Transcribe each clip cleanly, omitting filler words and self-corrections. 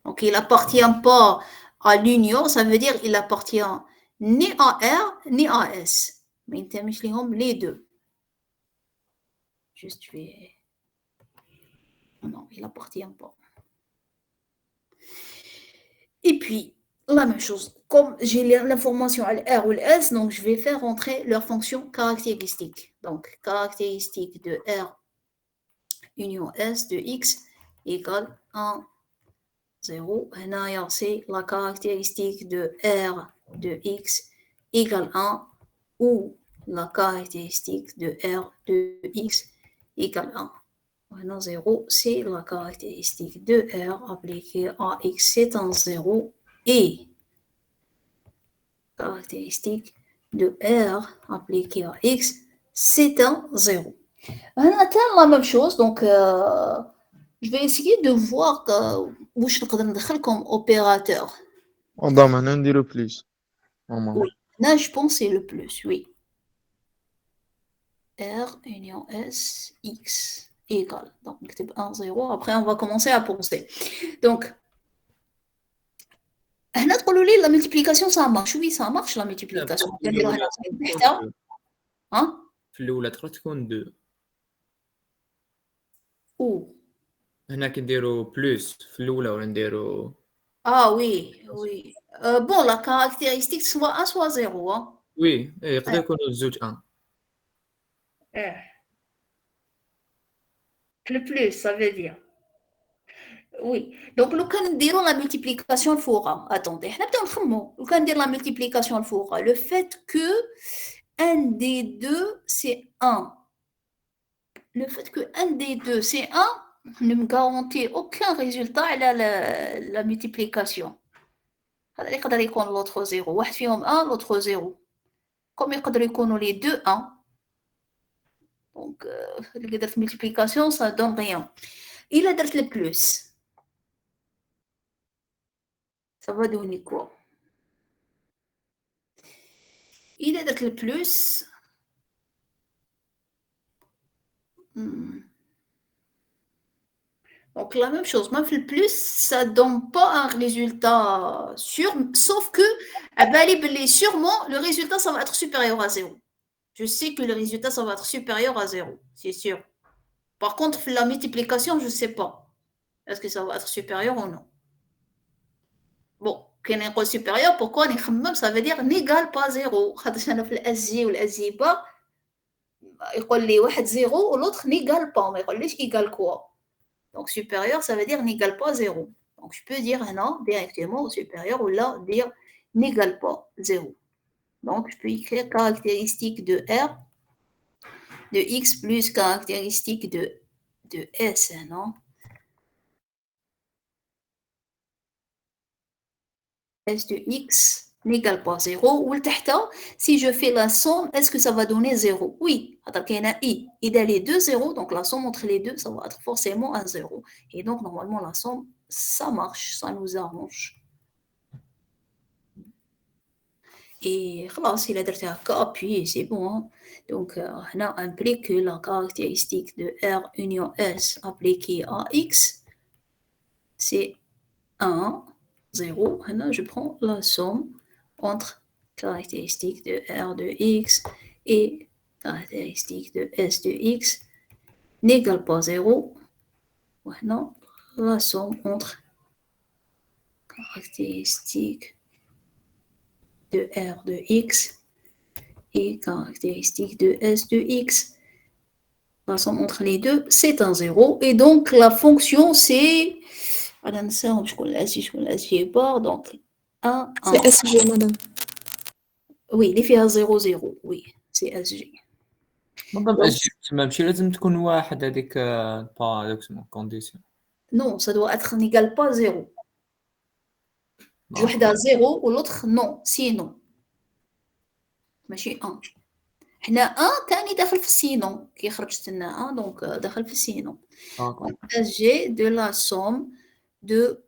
Donc, il n'appartient pas à l'union, ça veut dire il appartient ni à R, ni à S. Mais les deux. Juste, je vais... Non, il n'appartient pas. Et puis, la même chose. Comme j'ai l'information à R ou S, donc je vais faire entrer leur fonction caractéristique. Donc, caractéristique de R union S de X égale 1, 0. Et c'est la caractéristique de R de X égale 1 ou la caractéristique de R de X égale 1. Maintenant, 0, c'est la caractéristique de R appliquée à X, c'est un 0. Et caractéristique de R appliquée à X, c'est un 0. On atteint la même chose, donc je vais essayer de voir où je peux mettre comme opérateur. On va maintenant dire plus. Oui, là je pense que c'est le plus, oui. R union S, X égale. Donc, 1, 0. Après, on va commencer à penser. Donc, la multiplication, ça marche. Oui, ça marche, la multiplication. Hein? في الأولى تكون 2. Où? هنا كنديرو بلس في الأولى ولا نديرو. Ah oui, oui. Bon, la caractéristique soit 1 soit 0. Hein. Oui, يقدر يكونوا زوج 1. Le plus, ça veut dire. Oui. Donc, le cas de la multiplication le foura. Attendez, le cas de la multiplication le foura. Le fait que un des deux, c'est 1. Le fait que un des deux, c'est 1, ne me garantit aucun résultat à la multiplication. Il peut y avoir l'autre 0. Un فيهم 1, l'autre 0. Comme il peut y avoir les deux 1. Donc, la multiplication, ça ne donne rien. Il a le plus. Ça va donner quoi? Il a le plus. Donc, la même chose. Même le plus, ça ne donne pas un résultat sûr, sauf que, sûrement, le résultat, ça va être supérieur à 0. Je sais que le résultat, ça va être supérieur à 0, c'est sûr. Par contre, la multiplication, je ne sais pas. Est-ce que ça va être supérieur ou non? Bon, quand on est supérieur, pourquoi ça veut dire n'égale pas 0. خاطر انا في الاسجي والاسجيبه يقول لي واحد 0 والautre n'égale pas, ما يقوليش égale quoi. Donc supérieur, ça veut dire n'égale pas 0. Donc je peux dire non directement supérieur ou là dire n'égale pas 0. Donc je peux écrire caractéristique de R de X plus caractéristique de S, non? S de X n'égale pas 0. Ou si je fais la somme, est-ce que ça va donner 0? Oui. Il y a I. Il y a les deux 0, donc la somme entre les deux, ça va être forcément un 0. Et donc, normalement, la somme, ça marche, ça nous arrange. Et il a dit puis c'est bon. Hein. Donc, on a implique que la caractéristique de R union S appliquée à X, c'est 1, 0. Maintenant, je prends la somme entre caractéristique de R de X et caractéristique de S de X n'égale pas 0. Maintenant, la somme entre caractéristique de R de X et caractéristique de S de X. La somme entre les deux, c'est un 0. Et donc, la fonction, c'est... donc, 1, 1. C'est SG, madame. Oui, les fait 0, 0. Oui, c'est SG. مادام SG ماشي لازم تكون واحد هذيك با دوك اسمه كونديسيون. Non, ça doit être n'égale pas 0. واحدة 0 والautre non, sinon. ماشي 1. حنا 1 تاني داخل في السينون كي خرجت لنا 1 دونك داخل في السينون. SG de la somme de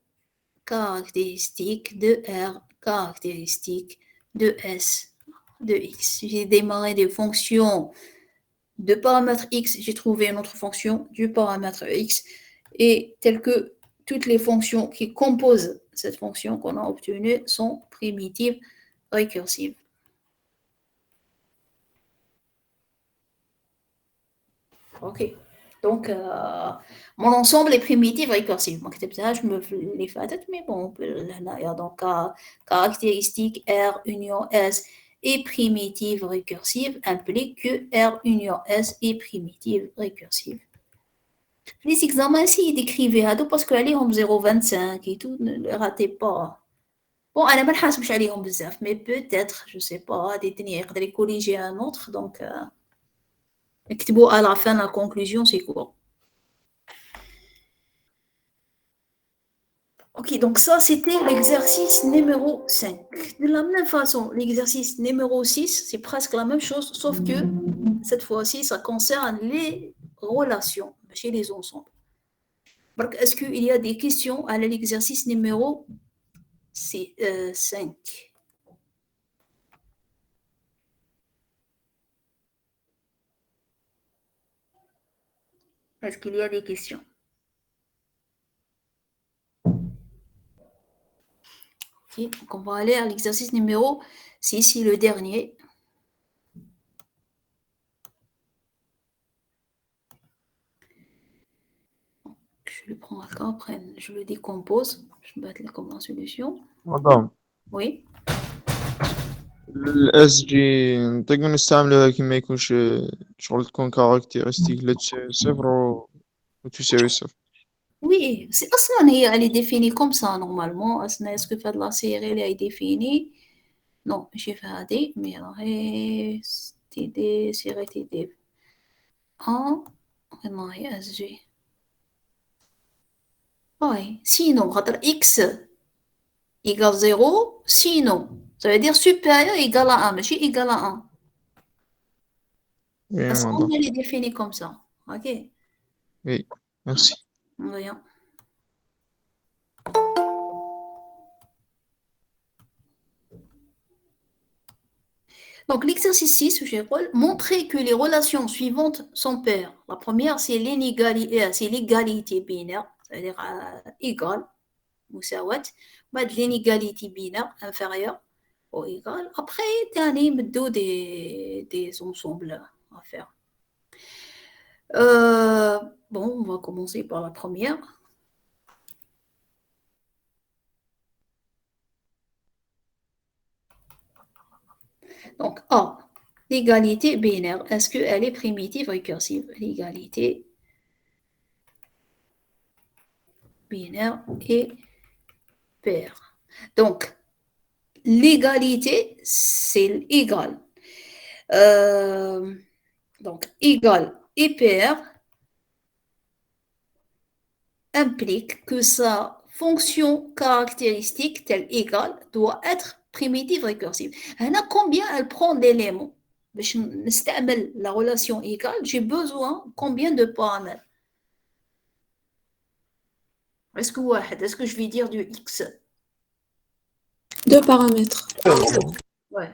caractéristiques de R, caractéristiques de S, de X. J'ai démarré des fonctions de paramètre X, j'ai trouvé une autre fonction du paramètre X, et tel que toutes les fonctions qui composent cette fonction qu'on a obtenue sont primitives récursives. Ok. Donc, mon ensemble est primitif récursif. Donc, je me les fais, mais bon, donc, caractéristique R union S est primitive récursive implique que R union S est primitive récursive. Les examens ici, ils décrivaient parce qu'elle est en 0,25 et tout, ne le ratez pas. Bon, elle n'a pas le عليهم بزاف, mais peut-être, je ne sais pas, des derniers, يقدر corriger un autre, donc, اكتبوا à la fin la conclusion, c'est quoi? Ok, donc ça, c'était l'exercice numéro 5. De la même façon, l'exercice numéro 6, c'est presque la même chose, sauf que cette fois-ci, ça concerne les relations chez les ensembles. Donc, est-ce qu'il y a des questions à l'exercice numéro 5? Est-ce qu'il y a des questions? Okay, donc on va aller à l'exercice numéro 6, c'est le dernier. Je le prends encore, après je le décompose, je vais mettre comme en solution. مدام Oui. الاس جي نقدر نستعملوها كي ما يكونش شغل تكون كاركتيرستيك لا تساوي صفر وتساوي صفر. Oui, c'est Aslan, elle est définie comme ça normalement. Aslan, est-ce que fait de la série, elle est définie? Non, j'ai fait AD, mais alors, TD, série TD. 1, non, SG. Oui, sinon, X égale 0, sinon, ça veut dire supérieur égal à 1, mais c'est égal à 1. Oui, Aslan, مدام. elle est définie comme ça. Ok. Oui, merci. Voyons. Donc, l'exercice 6, montrer que les relations suivantes sont paires. La première, c'est l'égalité binaire, c'est-à-dire égale, مساواة. بعد l'inégalité binaire, inférieure ou égale. Après, تاني مدو des ensembles à faire. Bon, on va commencer par la première. Donc, A, l'égalité binaire, est-ce qu'elle est primitive récursive? L'égalité binaire et paire. Donc, l'égalité, c'est égal. Donc, égal et paire implique que sa fonction caractéristique telle égale doit être primitive récursive. Combien elle prend d'éléments? La relation égale, j'ai besoin combien de paramètres? Est-ce que je vais dire du X? 2 paramètres. Ouais.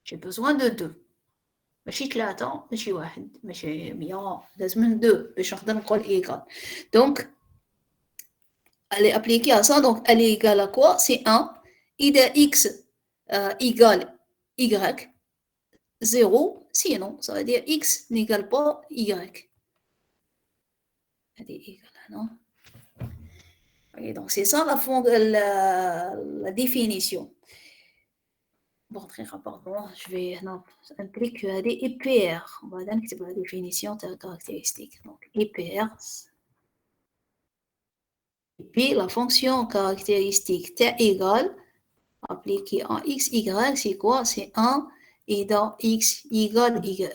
J'ai besoin de 2. ماشي 3 ماشي 1 ماشي 100 لازم 2 باش نقدر نقول égal. Donc, elle est appliquée à ça, donc elle est égale à quoi? C'est 1. إذا x égale y, 0, sinon ça veut dire x n'égale pas y. Elle est égale à non. Et donc c'est ça la définition. Bon, très rapidement, je vais implique des EPR. On va donner la définition de la caractéristique. Donc, EPR. Et puis, la fonction caractéristique T égale, appliquée en x, y, c'est quoi? C'est 1 et dans x égale y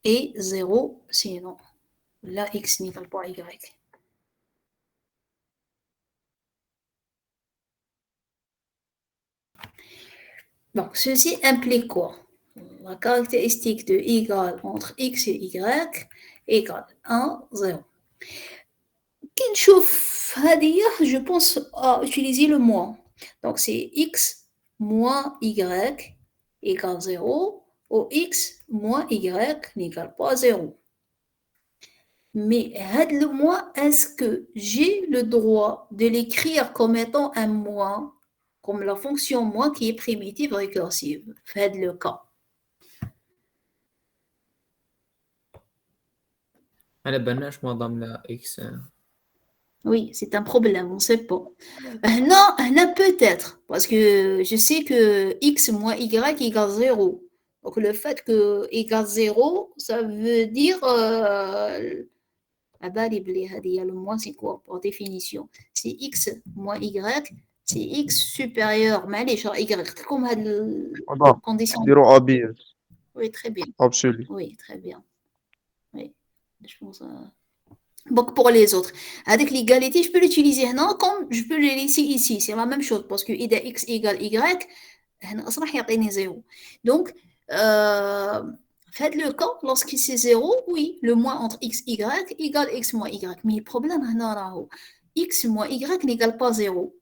et 0, sinon, là, x n'égale pas y. Donc, ceci implique quoi? La caractéristique de égal entre x et y égale 1, 0. Je pense à utiliser le moins. Donc, c'est x moins y égale 0 ou x moins y n'égale pas 0. Mais le moins, est-ce que j'ai le droit de l'écrire comme étant un moins, comme la fonction moins qui est primitive récursive? Faites le cas. على بالناش معظم لا اكس. Oui, c'est un problème, on ne sait pas. Non, peut-être, parce que je sais que x moins y égale 0. Donc le fait que égale 0, ça veut dire le moins, c'est quoi par définition? C'est x moins y, c'est x supérieur, mais allez, genre y, comme la فوالا condition. نديرو ABS Oui, très bien. absolu. Oui, très bien. Oui, je pense. Donc pour les autres, avec l'égalité, je peux l'utiliser maintenant comme je peux le laisser ici. C'est la même chose parce que إذا x égale y, هنا أصبح يعطيني 0. Donc, faites le cas lorsque c'est 0, oui, le moins entre x, y égale x moins y. Mais le problème, هنا راهو x moins y n'égale pas 0.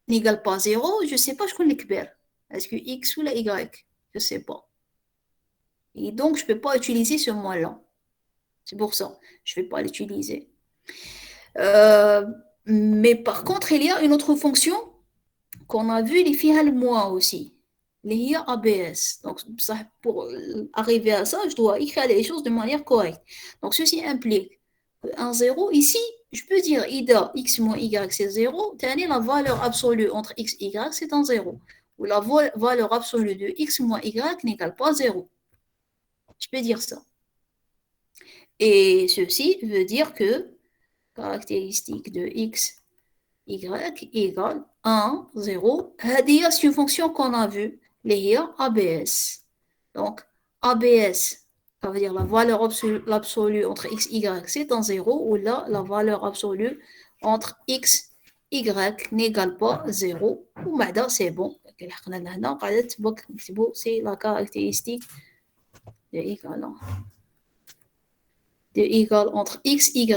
N'égale pas 0, je ne sais pas, je connais le كبير. Est-ce que x ou la y? Je ne sais pas. Et donc, je ne peux pas utiliser ce moins-là. C'est pour ça, je ne vais pas l'utiliser. Mais par contre, il y a une autre fonction qu'on a vue, les filles le moins aussi. Les ABS. Donc, ça, pour arriver à ça, je dois écrire les choses de manière correcte. Donc, ceci implique un 0. Ici, je peux dire IDA x moins y, c'est 0. La valeur absolue entre x et y, c'est un 0. Ou la valeur absolue de x moins y n'égale pas 0. Je peux dire ça. Et ceci veut dire que caractéristique de x, y égale 1, 0. C'est une fonction qu'on a vue, les ABS. Donc, ABS, ça veut dire la valeur absolue entre x, y, c'est un 0, ou là, la valeur absolue entre x, y n'égale pas 0. Ou maintenant, c'est bon. C'est la caractéristique de égal entre x, y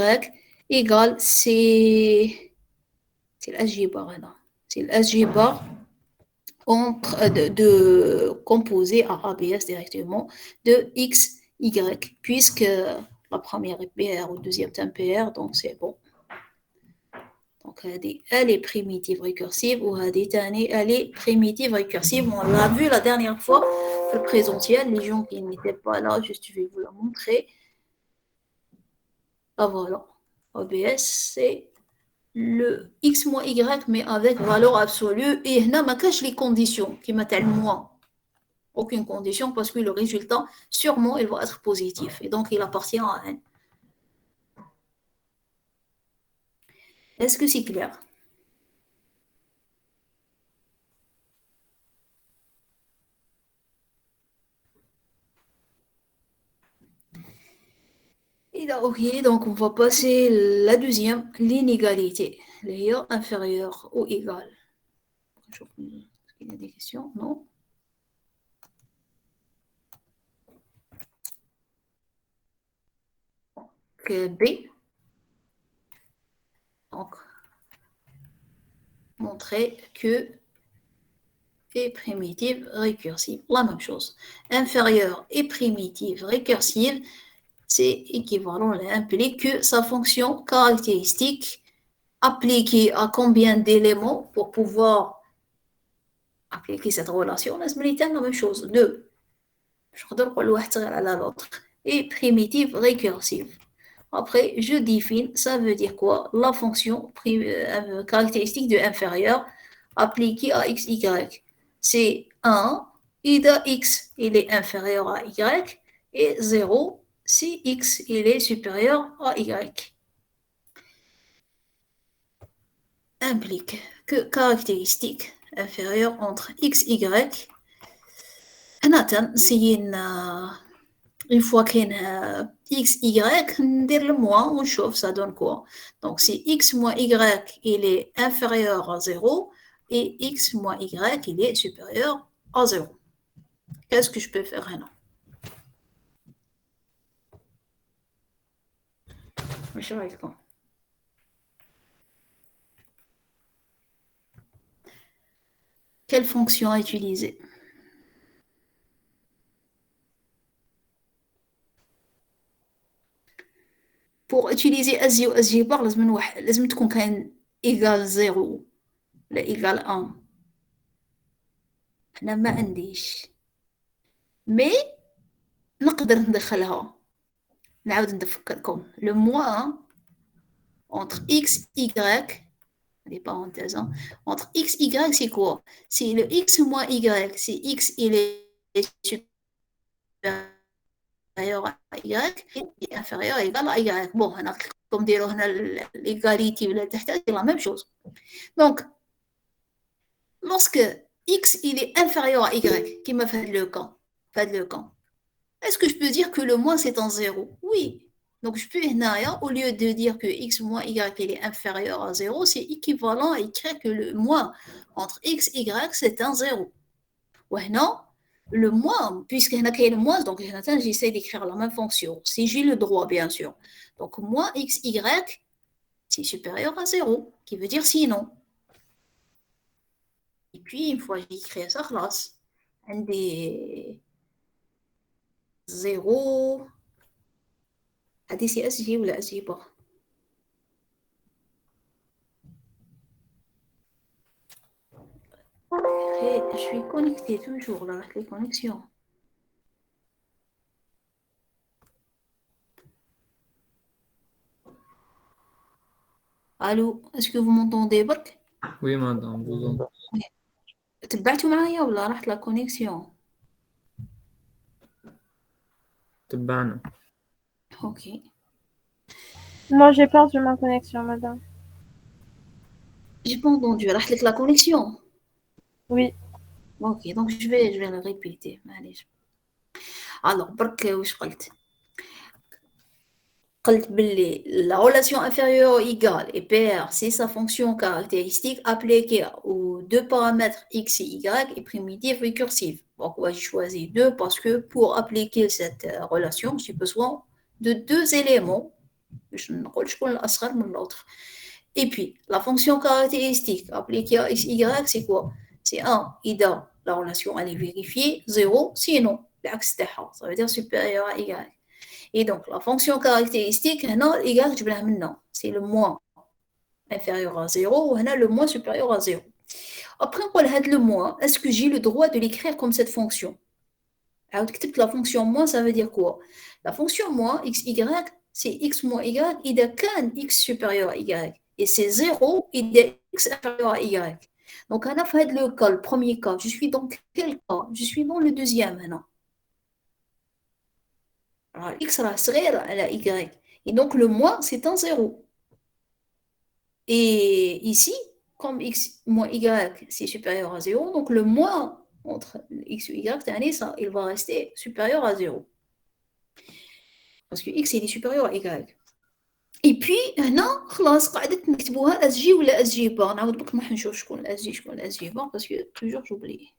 égale, c'est l'algèbre. C'est l'algèbre de composer à ABS directement de x, y, puisque la première est PR ou deuxième est PR, donc c'est bon. Donc, elle est primitive récursive ou elle est primitive récursive. On l'a vu la dernière fois, le présentiel, les gens qui n'étaient pas là, juste je vais vous la montrer. Ah voilà, ABS, c'est le x moins y, mais avec valeur absolue. Et là, je cache les conditions qui m'attellent moins. Aucune condition parce que le résultat, sûrement, il va être positif. Et donc, il appartient à n. Est-ce que c'est clair? Et là, ok, donc on va passer la deuxième, l'inégalité. L'ailleurs inférieur ou égal. Est-ce qu'il y a des questions? Non? Donc, B. Donc, montrer que et primitive récursive. La même chose. Inférieure et primitive récursive, c'est équivalent, elle implique que sa fonction caractéristique appliquée à combien d'éléments pour pouvoir appliquer cette relation, c'est la même chose. Deux. Je redonne l'autre. Et primitive récursive. Après, je définis, ça veut dire quoi? La fonction caractéristique de inférieur appliquée à x, y. C'est 1, ida x, il est inférieur à y, et 0, si x, il est supérieur à y. Implique que caractéristique inférieure entre x, y, c'est une fois qu'il y a x, y, ندير le moins, on chauffe, ça donne quoi? Donc, c'est x moins y, il est inférieur à 0, et x moins y, il est supérieur à 0. Qu'est-ce que je peux faire maintenant? Quelle fonction utiliser? pour utiliser SG ou SG bar لازم تكون كاين égal 0 لا égal 1 أنا ما عنديش مي نقدر ندخلها نعاود نفكركم le moins entre x y les parenthèses hein, entre x y c'est quoi c'est le x moins y c'est x il est supérieur à y et inférieur égal à y bon هنا comme ديروا هنا l'égalité ولا تحتاج la même chose donc lorsque x il est inférieur à y qui m'a fait le camp est-ce que je peux dire que le moins c'est en 0 oui donc je peux au lieu de dire que x moins y il est inférieur à 0 c'est équivalent à écrire que le moins entre x et y c'est un 0 وهنا le moins puisque هنا كاين le moins donc j'essaie d'écrire la même fonction si j'ai le droit bien sûr donc moins x y c'est supérieur à 0 qui veut dire sinon. Et puis, une fois que j'ai créé ça, خلاص عندي 0 هذه سي اس جي ولا اس جي با je suis connectée toujours là avec les connexions. Allô, est-ce que vous m'entendez برك؟ Oui, madame, vous entendez. تبعتوا معايا ولا راحت لا كونيكسيون؟ تبعنا. Ok. Moi, j'ai perdu ma connexion, madame. J'ai pas entendu, راحت لك la connexion? Oui. Ok, donc je vais le répéter. معليش. Alors, برك واش قلت؟ قلت باللي la relation inférieure égale et PR c'est sa fonction caractéristique appliquée aux deux paramètres x et y et primitive récursive. Pourquoi j'ai choisi 2 parce que pour appliquer cette relation j'ai besoin de 2 éléments je ne نقولش شكون الأصغر من l'autre. Et puis la fonction caractéristique appliquée à x y c'est quoi? C'est 1 إذا la relation elle est vérifiée 0 sinon العكس تاعها ça veut dire supérieur à y. Et donc, la fonction caractéristique, c'est le moins inférieur à 0 ou le moins supérieur à 0. Après, on va le moins. Est-ce que j'ai le droit de l'écrire comme cette fonction? Alors, la fonction moins, ça veut dire quoi? La fonction moins, x, y, c'est x moins y, il y a qu'un x supérieur à y. Et c'est 0, il y a x inférieur à y. Donc, on a fait le cas, le premier cas. Je suis dans quel cas? Je suis dans le deuxième maintenant. Alors, x reste صغير على y. Et donc, le moins, c'est un 0. Et ici, comme x moins y, c'est supérieur à 0, donc le moins entre x et y, ça, il va rester supérieur à 0. Parce que x, il est supérieur à y. Et puis, هنا خلاص قاعدة نكتبوها اس جي ولا اس جي بار. نعاود بك نروح نشوف شكون الاس جي شكون الاس جي بار parce que toujours j'oublie.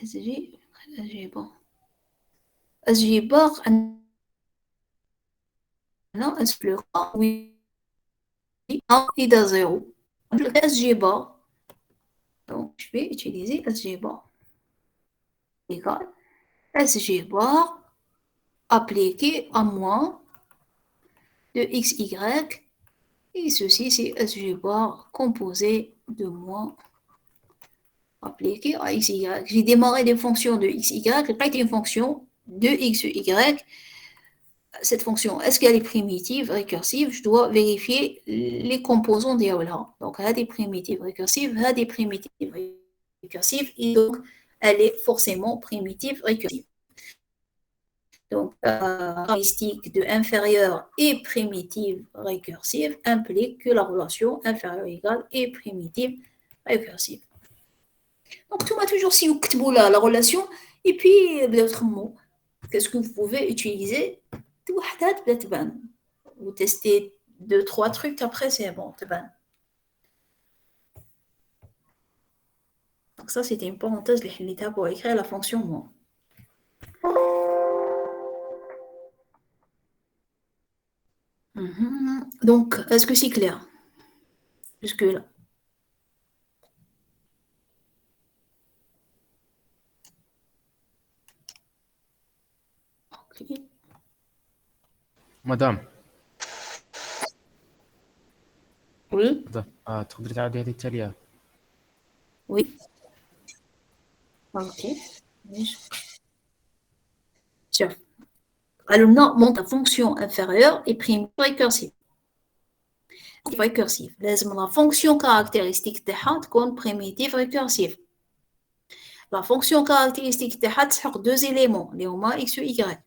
اس جي بار اس جي بار عندنا اس بلو oui إذا 0 SG bar donc je vais utiliser SG bar égale SG bar appliqué à moins de XY et ceci c'est SG bar composé de moins appliqué à XY. J'ai démarré des fonctions de XY, j'ai une fonction de XY. Cette fonction, est-ce qu'elle est primitive, récursive? Je dois vérifier les composants d'Eola. Donc, elle a des primitives récursives, elle a des primitives récursives, et donc, elle est forcément primitive récursive. Donc, la caractéristique de inférieure et primitive récursive implique que la relation inférieure égale et primitive récursive. Donc, tout m'a toujours si vous écrivez la relation, et puis, d'autres mots, qu'est-ce que vous pouvez utiliser? Vous testez 2-3 trucs, après c'est bon. Donc ça, c'était une parenthèse pour écrire la fonction moins. Donc, est-ce que c'est clair? Jusque-là. Ok. مدام Oui, تقدري تعاودي هذه التالية oui. Ok. Tiens. Alors, non, monte la fonction inférieure et prime récursive. Récursive. La fonction caractéristique de تكون primitive récursive. La fonction caractéristique de a deux éléments, les x ou y.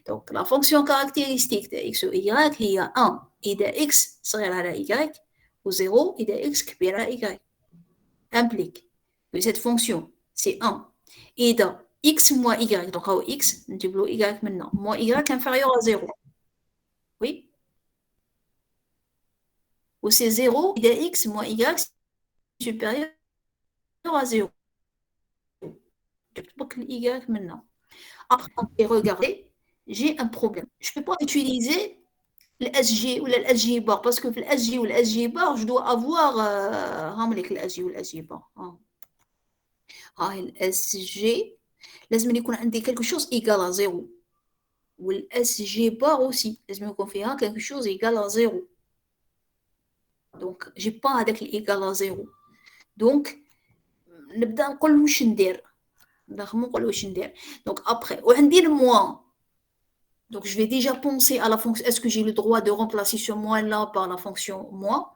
Donc, la fonction caractéristique de x ou y, il y a 1 et de x serait à la y, ou 0 et de x qui est à la y. Implique que cette fonction, c'est 1 et de x moins y, donc x, on double y maintenant, moins y inférieur à 0. Oui? Ou c'est 0 et de x moins y supérieur à 0. Je peux y maintenant. Après, regardez, j'ai un problème. Je ne peux pas utiliser le SG ou le SG bar parce que le SG ou le SG bar, je dois avoir le SG ou le SG bar. Le SG, لازم يكون عندي quelque chose égal à 0. Ou le SG bar aussi, لازم يكون فيها quelque chose égal à 0. Donc, je n'ai pas avec l'égal à 0. Donc, نبدأ نقول واش ندير. Donc, après, وعندي le moins. Donc, je vais déjà penser à la fonction. Est-ce que j'ai le droit de remplacer ce moins-là par la fonction moins?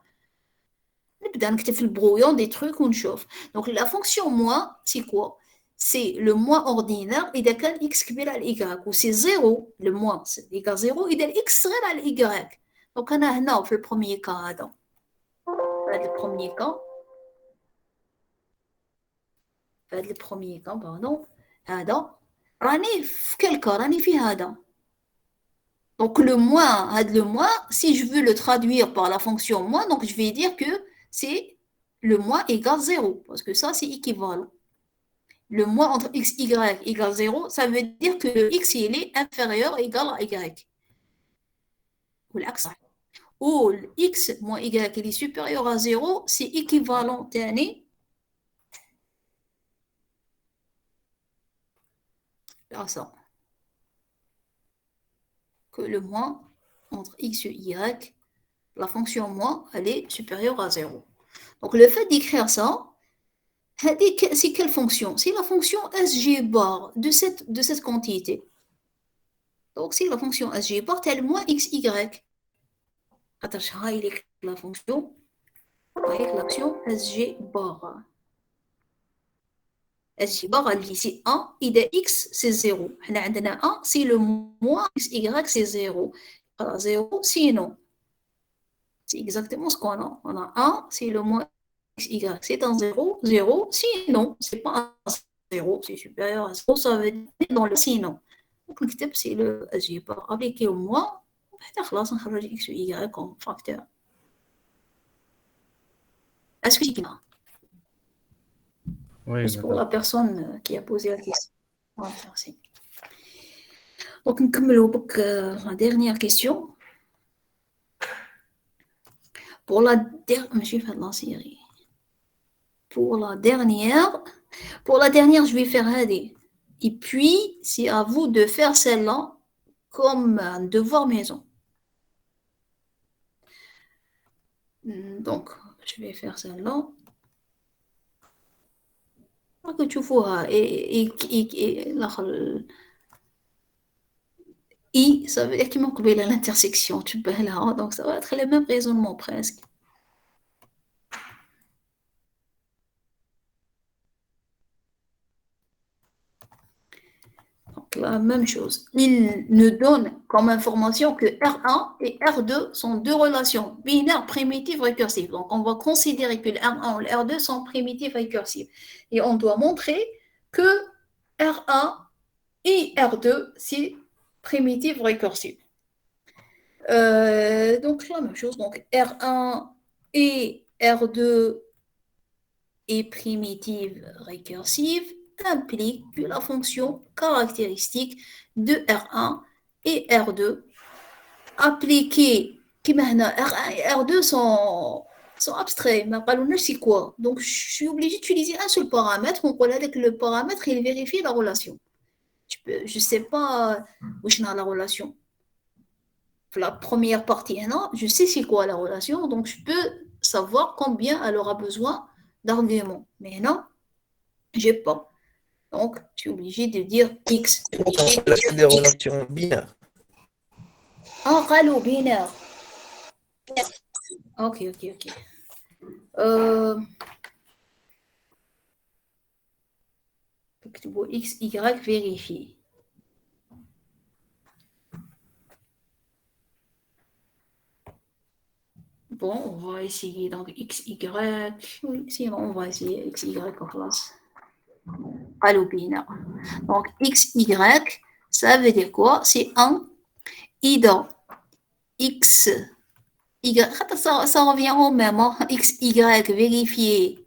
نبدأ نكتب في البrouillon des trucs ونشوف. Donc, la fonction moins, c'est quoi? C'est le moins ordinaire إذا كان x كبير على y. Ou c'est 0, le moins, c'est égal 0, إذا x صغير على y. Donc, أنا هنا في البروميير cas هذا. هذا البروميير cas. هذا البروميير cas, pardon. هذا. راني في quel cas? راني في هذا. Donc, le moins, si je veux le traduire par la fonction moins, donc je vais dire que c'est le moins égale 0, parce que ça, c'est équivalent. Le moins entre x, y égale 0, ça veut dire que le x, il est inférieur ou égal à y. Ou l'axe. Ou le x moins y, il est supérieur à 0, c'est équivalent à ça. Que le moins entre x et y, la fonction moins, elle est supérieure à 0. Donc, le fait d'écrire ça, c'est quelle fonction? C'est la fonction SG bar de cette quantité. Donc, c'est la fonction SG bar telle moins XY. Attache la fonction, l'action SG bar. SG bar, c'est 1 et de X, c'est 0. On a 1, c'est le moins XY, c'est 0. 0, sinon. C'est exactement ce qu'on a. On a 1, c'est le moins XY, c'est un 0, 0, sinon, c'est pas un 0, c'est supérieur à 0, ça veut dire dans le sinon. Donc, le c'est le SG bar. Appliquer au moins, خلاص نخرج X ou Y comme facteur. Est-ce que c'est clair? Oui, Juste pour la personne qui a posé la question. Voilà, merci. Donc, نكملوا بك la dernière question. Pour la série. Pour la dernière, je vais faire Hadi. Et puis, c'est à vous de faire celle-là comme un devoir maison. Donc, je vais faire celle-là. Que tu vois, et ça veut dire qu'il manque à l'intersection. Tu peux là, donc ça va être le même raisonnement presque. Donc, la même chose. Il nous donne comme information que R1 et R2 sont deux relations binaires primitives récursives. Donc, on va considérer que le R1 ou le R2 sont primitives récursives. Et on doit montrer que R1 et R2, c'est primitive récursive. Donc, la même chose. Donc, R1 et R2 est primitive récursive implique que la fonction caractéristique de R1 et R2 appliquée, qui maintenant R1 et R2 sont sont abstraits. Mais c'est quoi? Donc, je suis obligée d'utiliser un seul paramètre. On peut dire que le paramètre, il vérifie la relation. Je ne sais pas où je la relation. La première partie, non, je sais c'est quoi la relation, donc je peux savoir combien elle aura besoin d'arguments. Mais non, j'ai pas. Donc, je suis obligée de dire X. Là, c'est des relations binaires. En ralo binaire. Ok. X, Y, vérifier. Bon, on va essayer donc X, Y. Oui, sinon on va essayer X, Y en classe. Ralo binaire. Donc, X, Y, ça veut dire quoi? C'est un IDA. X, Y, ça revient au même, hein? X, Y, vérifier.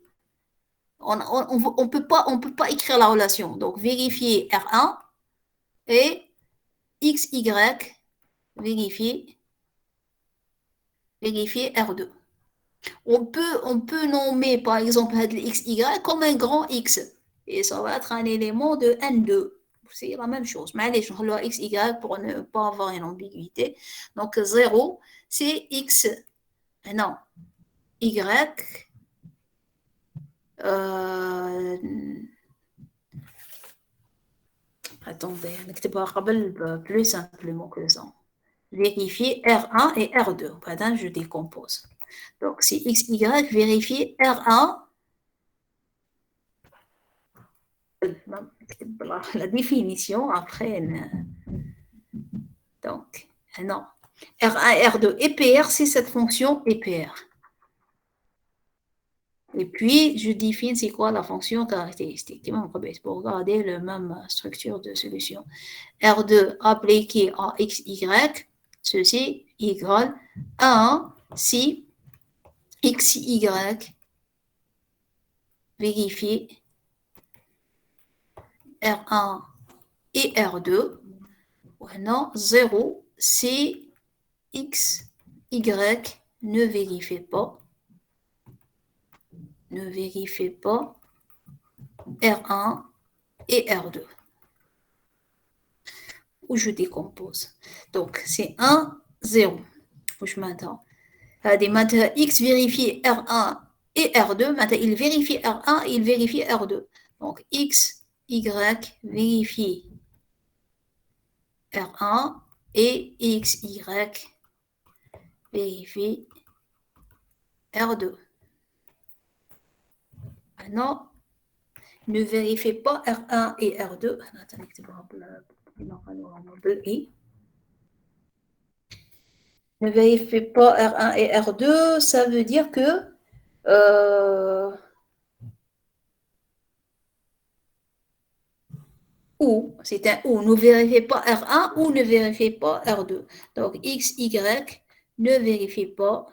On peut pas écrire la relation. Donc, vérifier R1 et X, Y, vérifier R2. On peut nommer, par exemple, le X, Y comme un grand X. Et ça va être un élément de N2. C'est la même chose. Mais allez, je vais X, Y pour ne pas avoir une ambiguïté. Donc, 0, c'est X. Non. Y. Attendez, plus simplement que ça. Vérifier R1 et R2. Maintenant, je décompose. Donc, c'est X, Y, vérifier R1. La définition après. Donc, non. R1 et R2. EPR, c'est cette fonction EPR. Et puis, je définis c'est quoi la fonction caractéristique. Pour regarder la même structure de solution. R2 appliqué à X, Y, ceci égale 1 si X, Y vérifier R1 et R2. Maintenant, 0 si X, Y ne vérifie pas. R1 et R2. Où je décompose. Donc, c'est 1, 0. Où je m'attends. Maintenant, X vérifie R1 et R2. Maintenant, il vérifie R1 et il vérifie R2. Donc, X, Y vérifie R1 et X, Y vérifie R2. Maintenant, ne vérifiez pas R1 et R2. Ne vérifiez pas R1 et R2, ça veut dire que ou, c'est un ou. Ne vérifiez pas R1 ou ne vérifiez pas R2. Donc, X, Y, ne vérifiez pas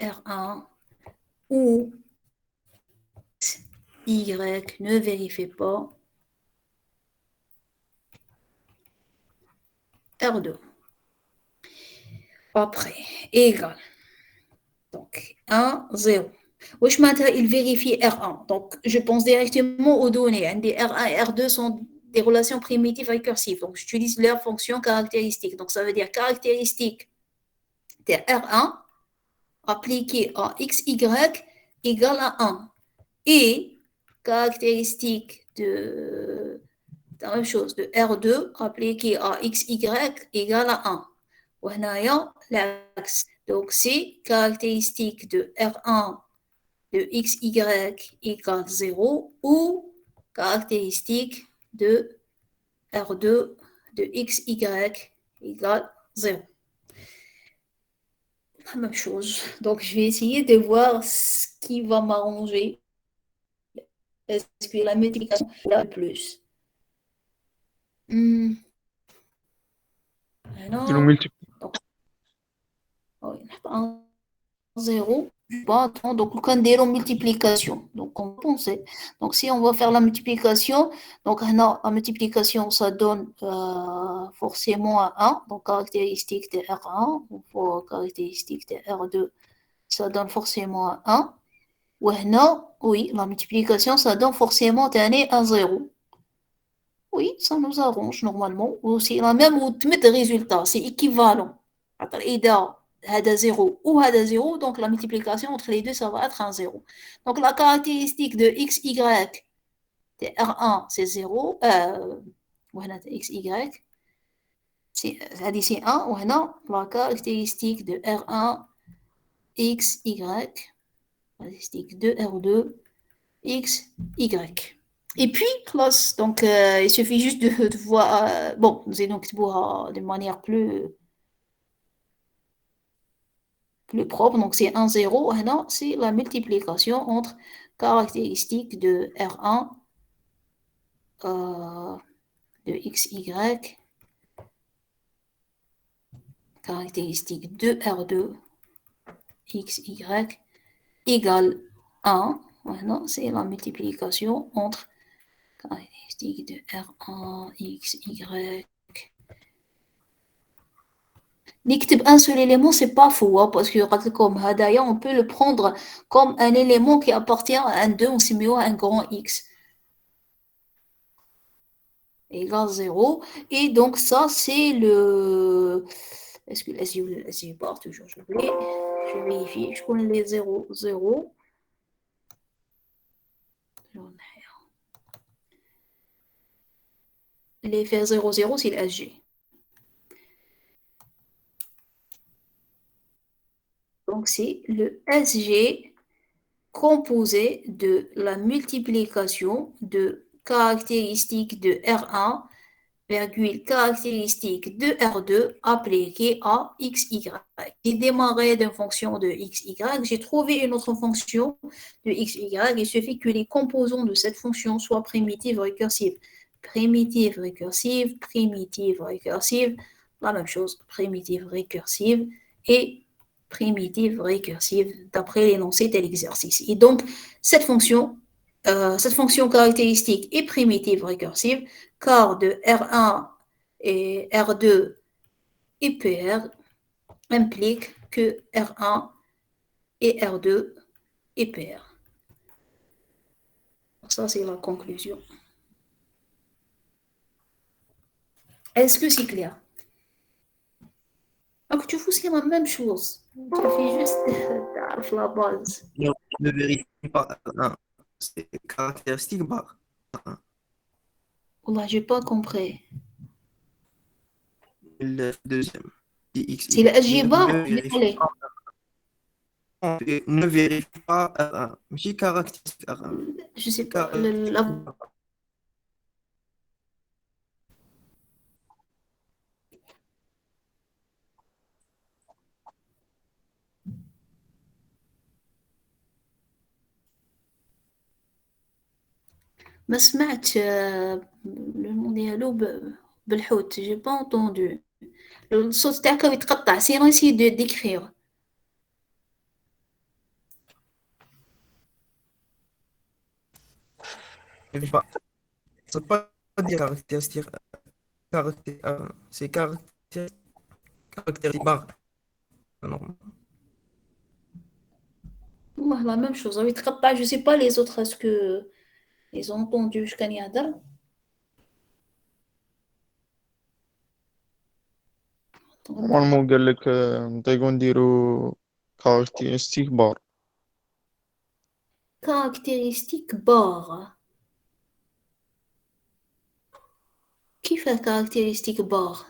R1 ou Y, ne vérifiez pas R2. Après, égal. Donc, 1, 0. Wesh maintenant, il vérifie R1. Donc, je pense directement aux données. R1 et R2 sont des relations primitives récursives. Donc, j'utilise leur fonction caractéristique. Donc, ça veut dire caractéristique de R1 appliquée à XY égale à 1. Et caractéristique de la même chose, de R2 appliquée à XY égale à 1. L'axe. Donc, c'est caractéristique de R1 de XY égale 0 ou caractéristique de R2 de XY égale 0. La même chose. Donc, je vais essayer de voir ce qui va m'arranger. Est-ce que la multiplication est là plus? Alors, donc, 0. Donc, on a multiplication. Donc, qu'on pensait. Donc, si on va faire la multiplication, donc non, la multiplication, ça donne forcément un 1, donc caractéristique de R1, ou caractéristique de R2, ça donne forcément un 1. Ouais, non, oui, la multiplication, ça donne forcément un 0. Oui, ça nous arrange normalement. Ou c'est la même ou de résultats, c'est équivalent. إذا هذا 0 ou هذا 0, donc la multiplication entre les deux, ça va être un 0. Donc la caractéristique de xy de R1, c'est 0. وهنا xy, هذه c'est 1. وهنا la caractéristique de R1, xy, caractéristique de R2, xy. Et puis, classe, donc il suffit juste de voir, bon, nous allons voir de manière plus propre, donc c'est 1, 0, non, c'est la multiplication entre caractéristiques de R1 de xy, caractéristique de R2 xy égale 1, non, c'est la multiplication entre caractéristique de R1 xy. نكتب un seul élément, c'est pas faux, hein, parce que comme هدايا, on peut le prendre comme un élément qui appartient à un 2, on s'y met un grand X égale 0. Et donc ça, c'est le... Est-ce que SJ part toujours, je vérifie, je connais les 0, 0. L'effet 0, 0, c'est le SG. Donc, c'est le SG composé de la multiplication de caractéristiques de R1, caractéristique de R2 appliquée à XY. J'ai démarré d'une fonction de XY, j'ai trouvé une autre fonction de XY, il suffit que les composants de cette fonction soient primitives récursives. Primitive récursive, la même chose, primitive récursive et primitive récursive d'après l'énoncé de l'exercice. Et donc, cette fonction caractéristique est primitive récursive car de R1 et R2 et PR implique que R1 et R2 et PR. Ça, c'est la conclusion. Est-ce que c'est clair? Donc, tu fais la même chose. Tu fais juste la base. Non, ne vérifie pas. C'est caractéristique bar. Là, je n'ai pas compris. Le deuxième. C'est le SG-bar. Ne vérifie pas R1. Mais caractéristique R1. Je ne sais pas. ما سمعت المون ديالو بالحوت j'ai pas entendu الصوت تاعك يتقطع سيرون essayez de d'écrire C'est pas dire caractéristique. C'est caractéristique bar. Non. والله la même chose يتقطع je sais pas les autres est-ce que ils ont entendu je كان يهضر نورمالمون قال لك نطيقو نديرو كاركتيرستيك بار. caractéristique bar كيف caractéristique bar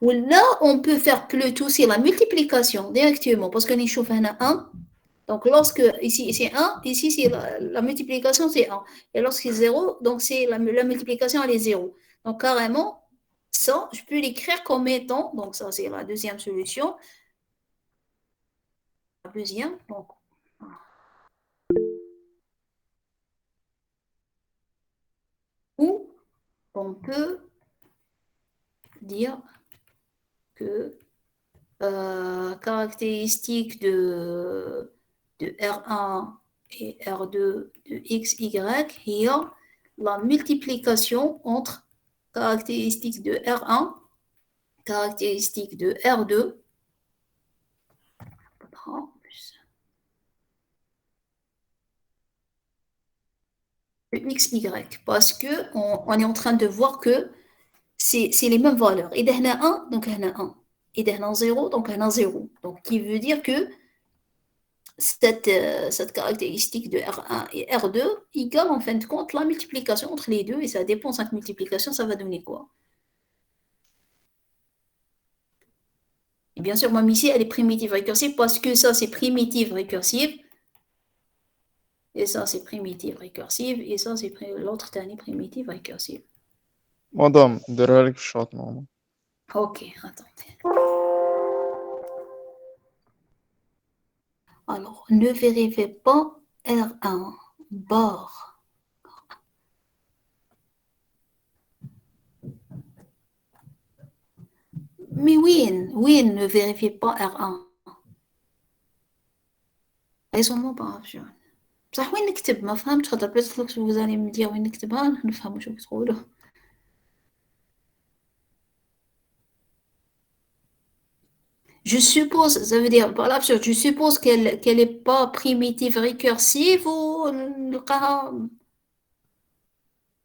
ولا on peut faire plutôt c'est la multiplication directement parce que نشوف هنا 1 donc lorsque ici c'est 1 ici c'est la multiplication c'est 1 et lorsque c'est 0 donc c'est la multiplication elle est 0 donc carrément ça je peux l'écrire comme étant donc ça c'est la deuxième solution la deuxième donc où on peut dire que caractéristique de R1 et R2 de XY, il y a la multiplication entre caractéristiques de R1, caractéristiques de R2, de XY, parce qu'on est en train de voir que c'est les mêmes valeurs. Et d'un 1, donc un 1. Et d'un 0, donc un 0. Donc, qui veut dire que cette caractéristique de R1 et R2 égale en fin de compte la multiplication entre les deux, et ça dépend, cette multiplication, ça va donner quoi? Et bien sûr, même ici, elle est primitive récursive parce que ça, c'est primitive récursive. Et ça, c'est primitive récursive. Et ça, c'est l'autre dernier primitive récursive. مدام نديرها لك في الشوط نورمال. Ok, attendez. Alors, ne vérifiez pas R1 bar. Mais oui, ne vérifiez pas R1. Raisonnement par option. بصح وين نكتب؟ ما فهمتش خاطر بس vous allez me dire وين نكتبها نفهم واش تقولوا. Je suppose, ça veut dire par l'absurde, je suppose qu'elle est pas primitive récursive ou نلقاها.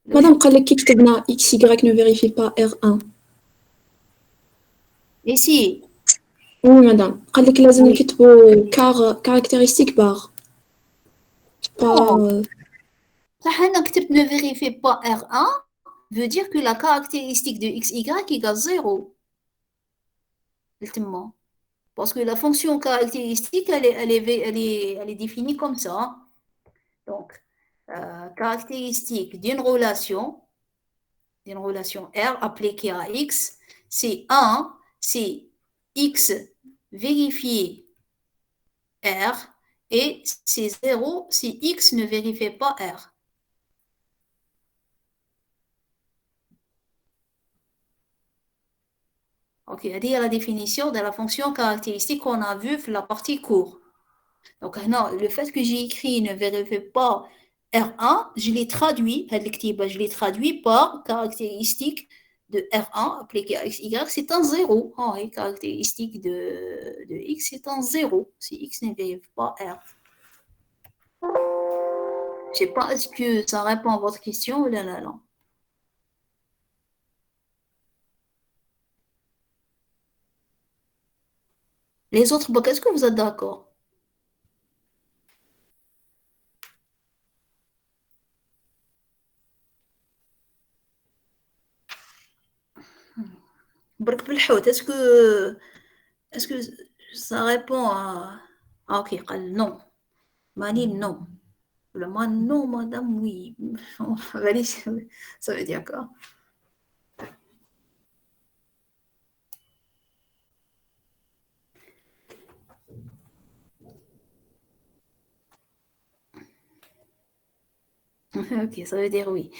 مادام قال لك كي كتبنا XY ne vérifie pas R1. Ici. Oui, madame. قال لك لازم Oui. نكتبوا caractéristique bar. Non. Ça, كتبت ne vérifie pas R1 veut dire que la caractéristique de XY égale 0. Ultimement. Parce que la fonction caractéristique, elle est définie comme ça. Donc, caractéristique d'une relation R appliquée à X, c'est 1, c'est X vérifié R, et c'est 0 si X ne vérifie pas R. Ok, c'est la définition de la fonction caractéristique qu'on a vue dans la partie cours. Donc, non, le fait que j'ai écrit ne vérifie pas R1, je l'ai traduit par caractéristique de R1 appliqué à XY, c'est un 0. Oh, et caractéristique de X, c'est un 0 si X ne vérifie pas R. Je ne sais pas, est-ce que ça répond à votre question ou non? Les autres, est-ce que vous êtes d'accord? Est-ce que ça répond à... Ah, ok, non. Mani, non. Le man, non, madame, oui. Ça veut dire quoi? Ok, ça veut dire oui.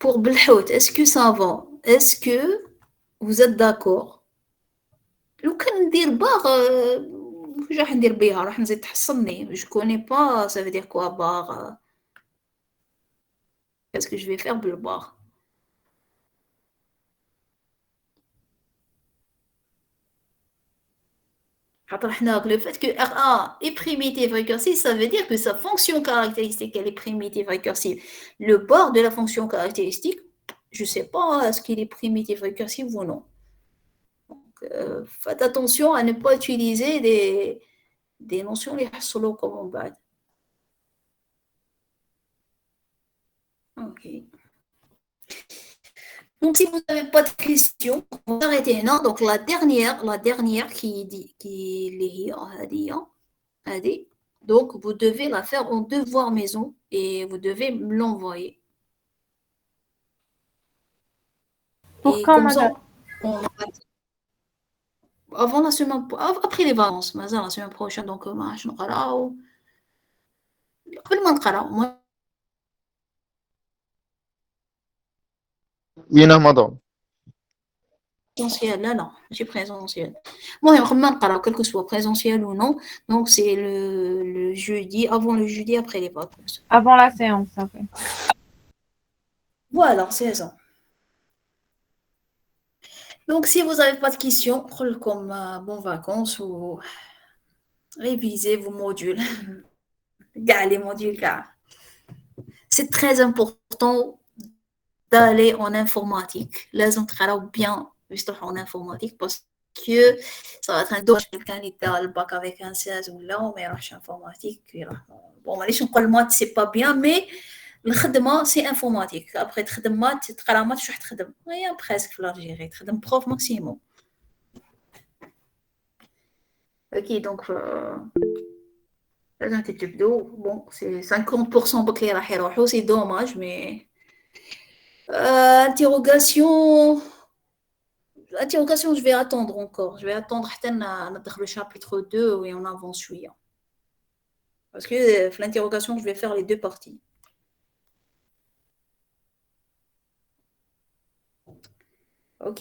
Pour Belhout, est-ce que ça va? Est-ce que vous êtes d'accord? لو كان ندير باغ واش راح ندير بيها؟ راح نزيد تحصلني. Je connais pas, ça veut dire quoi bar? Qu'est-ce que je vais faire بالبار? Le fait que R1 est primitive récursive, ça veut dire que sa fonction caractéristique, elle est primitive récursive. Le bord de la fonction caractéristique, je ne sais pas est-ce qu'il est primitif récursif ou non. Donc, faites attention à ne pas utiliser des notions les solo comme on va. Ok. Donc, si vous n'avez pas de questions, on va arrêter. Non, donc la dernière qui dit donc vous devez la faire en devoir maison et vous devez me l'envoyer. Pour Et quand, comme ça, madame? avant la semaine, après les vacances, la semaine prochaine, donc je نقراو قبل ما نقراو. وينه مدام؟ présentiel, là, non, j'ai présentiel. Moi, quel que soit présentiel ou non, donc c'est le jeudi, avant le jeudi, après les vacances. Avant la séance, ça fait. Voilà, 16 ans. Donc, si vous n'avez pas de questions, comme bonnes vacances ou révisez vos modules. Gars, les modules, gars. C'est très important d'aller en informatique. لازم تقراو bien en informatique parce que ça va être un dommage quelqu'un qui a le bac avec un 16 ou là mais راحش informatique bon معليش نقول maths c'est pas bien mais الخدمه c'est informatique après تخدم maths تقرا maths شو تخدم هي presque في l'Algérie تخدم prof maximum. OK donc لازم تبدو bon c'est 50% بك اللي راح يروحوا c'est dommage mais interrogation, je vais attendre encore. Je vais attendre le chapitre 2 et on avance celui-là. Parce que l'interrogation, je vais faire les deux parties. Ok.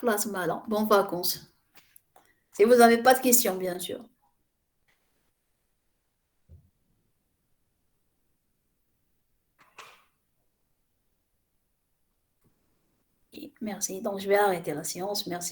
Bonnes vacances. Si vous n'avez pas de questions, bien sûr. Merci. Donc, je vais arrêter la séance. Merci.